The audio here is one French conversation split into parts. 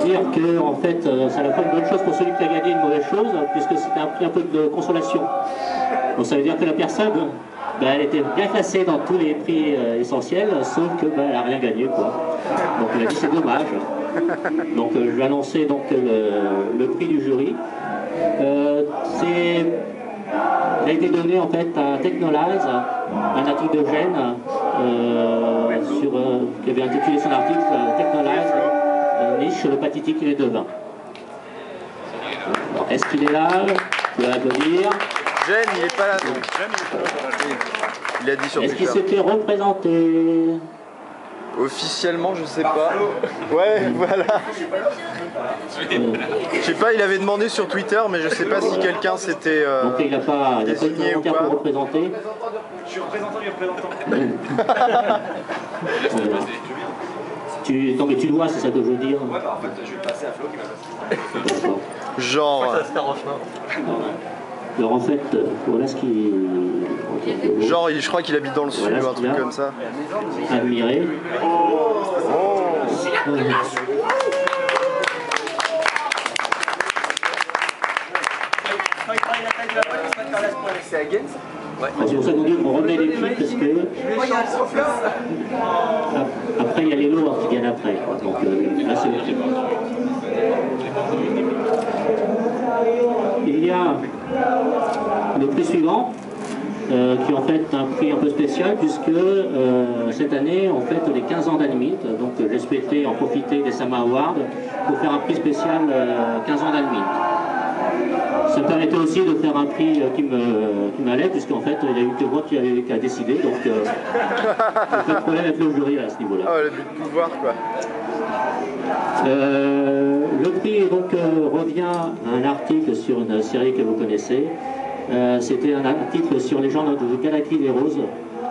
dire que en fait, ça n'a pas une bonne chose pour celui qui a gagné, une mauvaise chose, puisque c'était un prix un peu de consolation. Donc ça veut dire que la personne, ben, elle était bien classée dans tous les prix essentiels, sauf que ben, elle n'a rien gagné, quoi. Donc elle a dit c'est dommage. Donc je vais annoncer donc le prix du jury. Il a été donné en fait à Technolize, un article de Gênes qui avait intitulé son article Technolize, niche, le pathétique et les devins. Est-ce qu'il est là? Je vais applaudir. Gênes, il n'est pas là, non. Il a dit sur Est-ce qu'il Twitter. s'était représenté? Officiellement, je sais pas. Ouais, voilà. Je sais pas, il avait demandé sur Twitter, mais je sais pas si quelqu'un s'était Donc il n'a pas de volontaire pour représenter. Je suis représentant du représentant. Non mais tu dois, c'est ça que je veux dire. Ouais, bah en fait, je vais passer à Flo qui va passer. genre. Alors en fait, voilà ce qui... Genre, je crois qu'il habite dans le sud ou un truc comme ça. Admiré. C'est à Gens? C'est pour ça qu'on dit qu'on remet les prix parce que après il y a les lots qui viennent après. Donc là c'est le prix. Il y a le prix suivant qui est en fait un prix un peu spécial puisque cette année on fête les 15 ans d'Animite. Donc j'ai souhaité en profiter des Sama Awards pour faire un prix spécial 15 ans d'Animite. Ça me permettait aussi de faire un prix qui m'allait, puisqu'en fait, il n'y a eu que moi qui a décidé, donc il n'y a pas de problème avec le jury à ce niveau-là. Ah, le but de pouvoir, quoi. Le prix donc, revient à un article sur une série que vous connaissez. C'était un article sur les gens de Galaxy des Roses,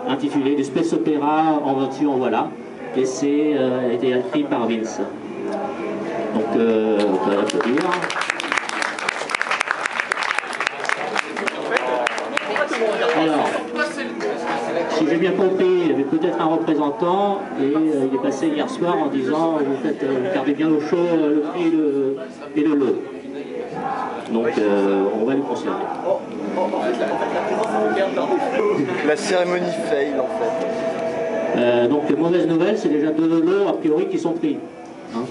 intitulé du Space Opéra en veux-tu, en voilà. Et c'est été écrit par Vince. Donc, on peut l'applaudir. Alors, si j'ai bien compris, il y avait peut-être un représentant et il est passé hier soir en disant vous gardez bien au chaud le prix et le lot. Donc on va lui conserver. La cérémonie fail en fait. Donc mauvaise nouvelle, c'est déjà 2 lots a priori qui sont pris. Hein,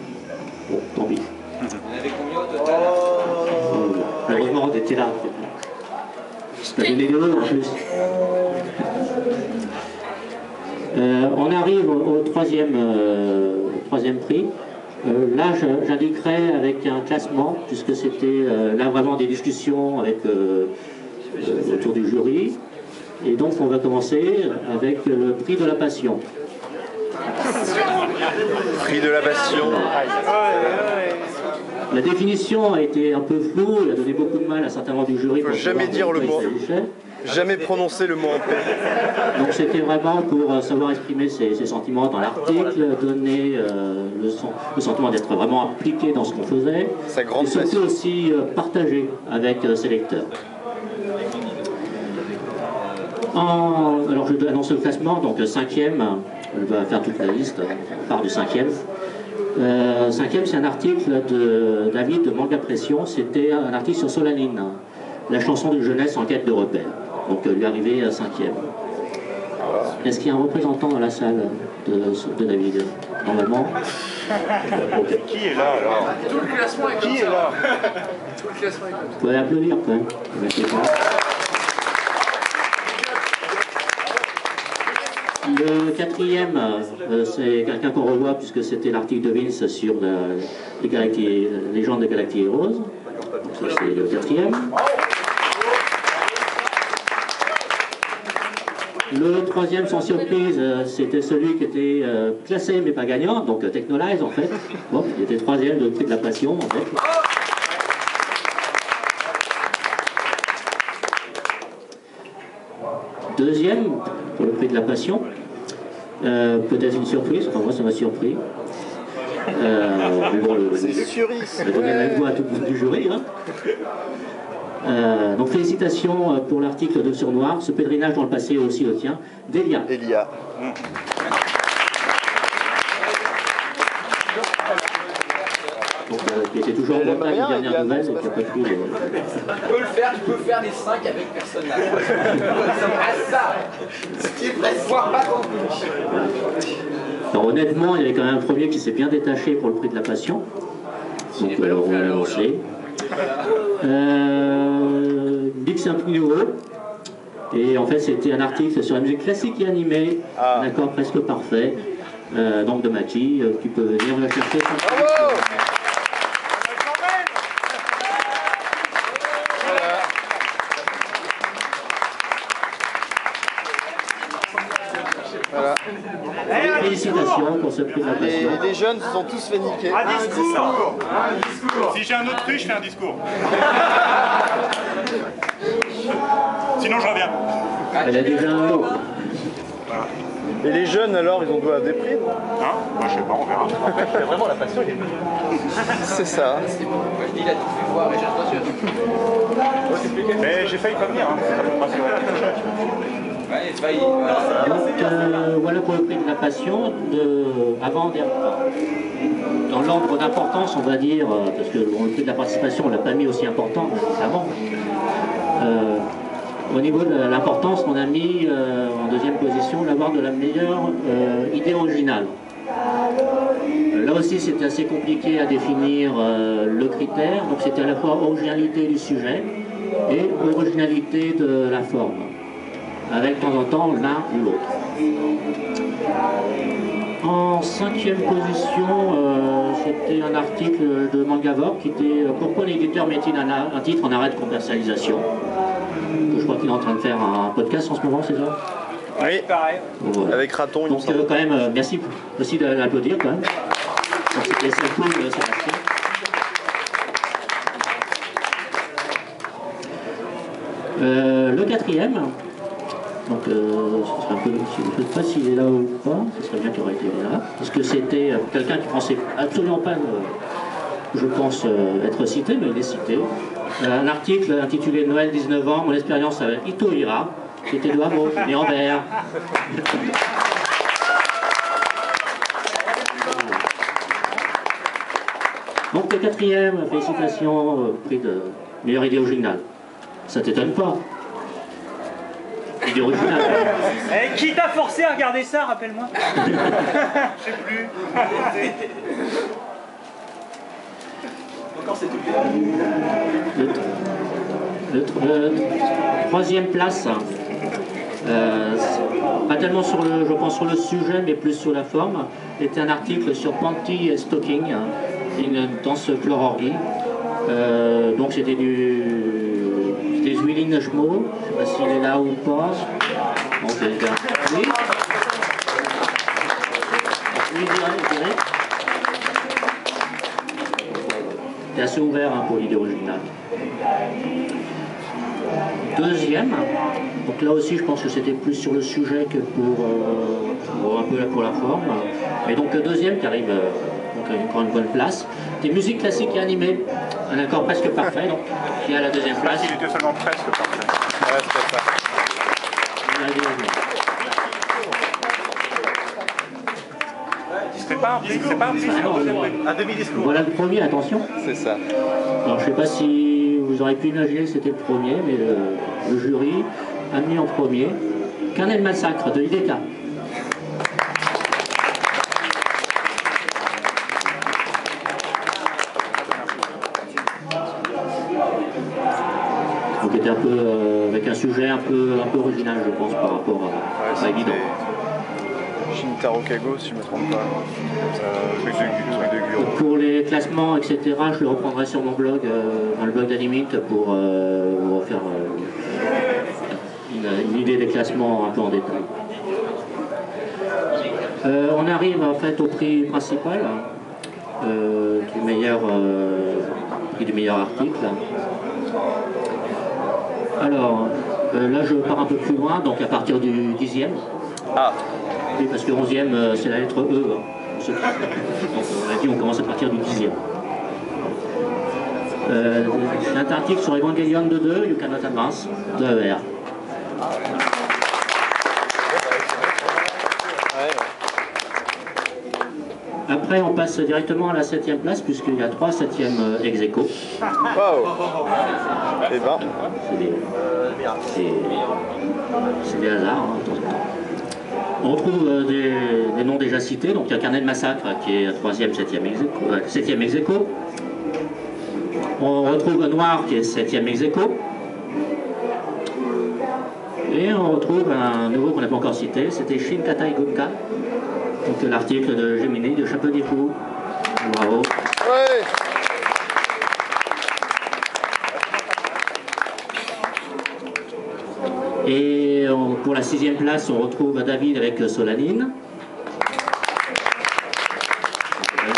bon, tant pis. On avait combien au total? Heureusement on était là. Je vais donner des lots en plus. On arrive au troisième prix. Là, j'indiquerai avec un classement, puisque c'était là vraiment des discussions avec, autour du jury. Et donc, on va commencer avec le prix de la passion. Prix de la passion. La définition a été un peu floue, elle a donné beaucoup de mal à certains membres du jury. Il ne faut jamais dire le mot. Jamais prononcer le mot en paix. Donc c'était vraiment pour savoir exprimer ses sentiments dans l'article, donner le sentiment d'être vraiment impliqué dans ce qu'on faisait, Sa grande et surtout passion. aussi partager avec ses lecteurs. Alors je annonce le classement, donc 5e, je vais faire toute la liste, on part du 5e. 5e, c'est un article de David de Manga Pression, c'était un article sur Solanine, la chanson de jeunesse en quête de repères. Donc lui arrivé à 5e. Est-ce qu'il y a un représentant dans la salle de David? Normalement. Okay. Qui est là alors? Tout le classement est comme Qui est là? Tout le classement est comme ça. Vous pouvez applaudir quand même. Le 4e, c'est quelqu'un qu'on revoit puisque c'était l'article de Vince sur les légendes de Galactic Heroes. Donc ça c'est le 4e. Le 3e, sans surprise, c'était celui qui était classé mais pas gagnant, donc Technolize en fait. Bon, il était 3e de prix de la passion en fait. Deuxième pour le prix de la passion. Peut-être une surprise, enfin moi ça m'a surpris. Mais bon, C'est Suris. je vais donner la voix à tout le monde du jury. Hein. Donc félicitations pour l'article de Sur Noir, ce pèlerinage dans le passé aussi le tien, d'Elia. Elia. Donc c'est toujours en Bretagne, les dernières nouvelles, et puis après tout. Tu peux faire les 5 avec personne là. Ça, ce qui est presque voir pas ton Alors honnêtement, il y avait quand même un premier qui s'est bien détaché pour le prix de la Passion. Donc on l'a lancé. Big c'est un prix nouveau. Et en fait c'était un article sur la musique classique et animée, un accord presque parfait. Donc de Maki, tu peux venir le chercher. Voilà. Félicitations pour ce prix de la Passion. Les jeunes se sont tous fait niquer. Un discours. Si j'ai un autre prix, je fais un discours. Sinon, je reviens. Elle a déjà un lot. Et les jeunes, alors, ils ont droit à des prix? Hein? Moi, je sais pas, on verra. En fait, vraiment, la passion, il est C'est ça. Je dis, il a tout fait voir et j'ai pas sûr. Mais j'ai failli pas venir. Hein. Ouais, c'est failli. Donc voilà pour le prix de la Passion. Dans l'ordre d'importance, on va dire, parce que bon, le prix de la participation, on l'a pas mis aussi important avant. Au niveau de l'importance, on a mis en deuxième position l'avoir de la meilleure idée originale. Là aussi, c'était assez compliqué à définir le critère. Donc c'était à la fois originalité du sujet et originalité de la forme, avec de temps en temps l'un ou l'autre. En cinquième position, c'était un article de Mangavore qui était « Pourquoi l'éditeur met-il un titre en arrêt de commercialisation ?» Je crois qu'il est en train de faire un podcast en ce moment, c'est ça? Oui, pareil. Voilà. Avec Raton, Donc quand même, merci aussi de l'applaudir quand même. Donc c'était ça cool, Sébastien. Le quatrième, donc ce serait un peu, je ne sais pas s'il est là ou pas, ce serait bien qu'il aurait été là, parce que c'était quelqu'un qui ne pensait absolument pas, je pense, être cité, mais il est cité. Un article intitulé Noël 19 ans, mon expérience avec Ito Hira, qui était de Hameau, né en vert. Donc le quatrième, félicitations, prix de meilleure idée originale. Ça t'étonne pas? Idée originale. Eh, qui t'a forcé à regarder ça, rappelle-moi? Je sais plus. Encore c'est tout. Le troisième place, pas tellement sur le, je pense, sur le sujet, mais plus sur la forme, était un article sur Panty et Stocking, une danse chlororgie. Donc c'était des Zwilling Nashmo, je ne sais pas s'il est là ou pas. Bon, c'est bien. Oui. Oui, je dirais. C'est assez ouvert hein, pour l'idée originale. Deuxième, donc là aussi je pense que c'était plus sur le sujet que pour un peu pour la forme. Mais donc le deuxième qui arrive, donc encore une bonne place, des musiques classiques et animées, un accord presque parfait, donc qui est à la deuxième place. Il était seulement presque parfait. Ouais, c'est ça. C'est pas un prix, c'est pas un prix, c'est un demi-discours. Voilà le premier, attention. C'est ça. Alors je ne sais pas si vous aurez pu imaginer que c'était le premier, mais le jury a mis en premier Carnet Massacre de IDK. Donc était un peu avec un sujet un peu original, je pense, par rapport à évident. Shintaro Kago, si je ne me trompe pas. Truc de Guro. Pour les classements, etc., je le reprendrai sur mon blog, dans le blog d'Animite, pour vous refaire une idée des classements un peu en détail. On arrive en fait au prix principal du meilleur article. Alors, là je pars un peu plus loin, donc à partir du 10e. Ah. Oui, parce que 11e c'est la lettre E. Hein. Donc on a dit on commence à partir du 10e. C'est un article sur Evangelion 2.2, You Cannot Advance, de ER. après, on passe directement à la 7e place, puisqu'il y a 3 7e ex aequo. Waouh. Eh ben. C'est des hasards, hein, de temps en temps. On retrouve des noms déjà cités, donc il y a Carnet de Massacre qui est 3e, 7e ex aequo. On retrouve Noir qui est 7e ex aequo. Et on retrouve un nouveau qu'on n'a pas encore cité, c'était Shin Katai Gunka, donc l'article de Gemini de Chapeau-Difou. Bravo. Ouais. Et pour la 6e place, on retrouve David avec Solanine.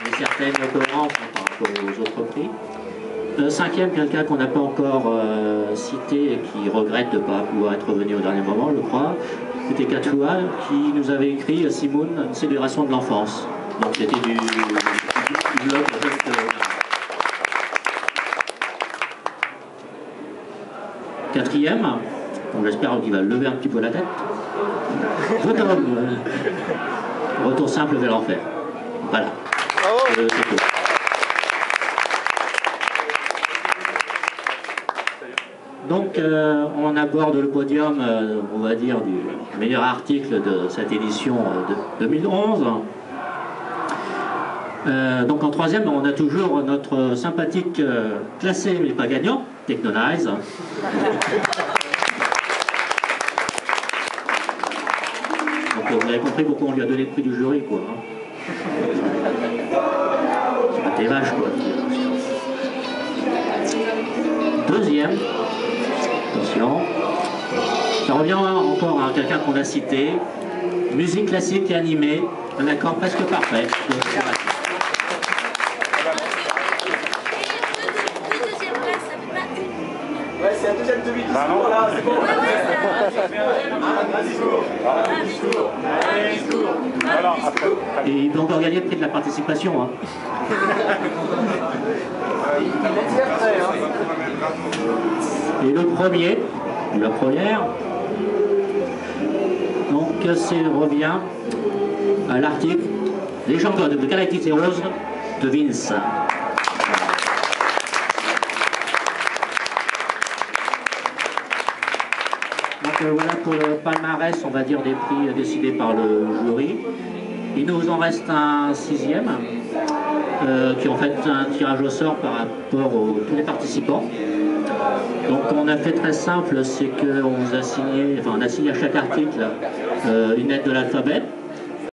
Une certaine cohérence par rapport aux autres prix. 5e, quelqu'un qu'on n'a pas encore cité et qui regrette de ne pas pouvoir être venu au dernier moment, je crois. C'était Katoua qui nous avait écrit Simoun, une célébration de l'enfance. Donc c'était du blog de Jeune Théodore. 4e, j'espère qu'il va lever un petit peu la tête. Retour simple vers l'enfer. Voilà. C'est tout. Donc on aborde le podium, on va dire, du meilleur article de cette édition de 2011. Donc en 3e, on a toujours notre sympathique classé mais pas gagnant, Technonize. Donc vous avez compris pourquoi on lui a donné le prix du jury, quoi. Hein. C'est pas tes vaches, quoi. 2e. Attention. Ça revient encore à quelqu'un qu'on a cité. Musique classique et animée, un accord presque parfait. Ouais, c'est un deuxième demi-discours là, c'est bon. Et il peut encore gagner le prix de la participation. Hein. Et le premier, la première, donc revient à l'article Légende de Galactic Heroes de Vince. Donc voilà pour le palmarès, on va dire, des prix décidés par le jury. Il nous en reste un 6e, qui est en fait un tirage au sort par rapport à tous les participants. Donc on a fait très simple, c'est qu'on a signé à chaque article une lettre de l'alphabet.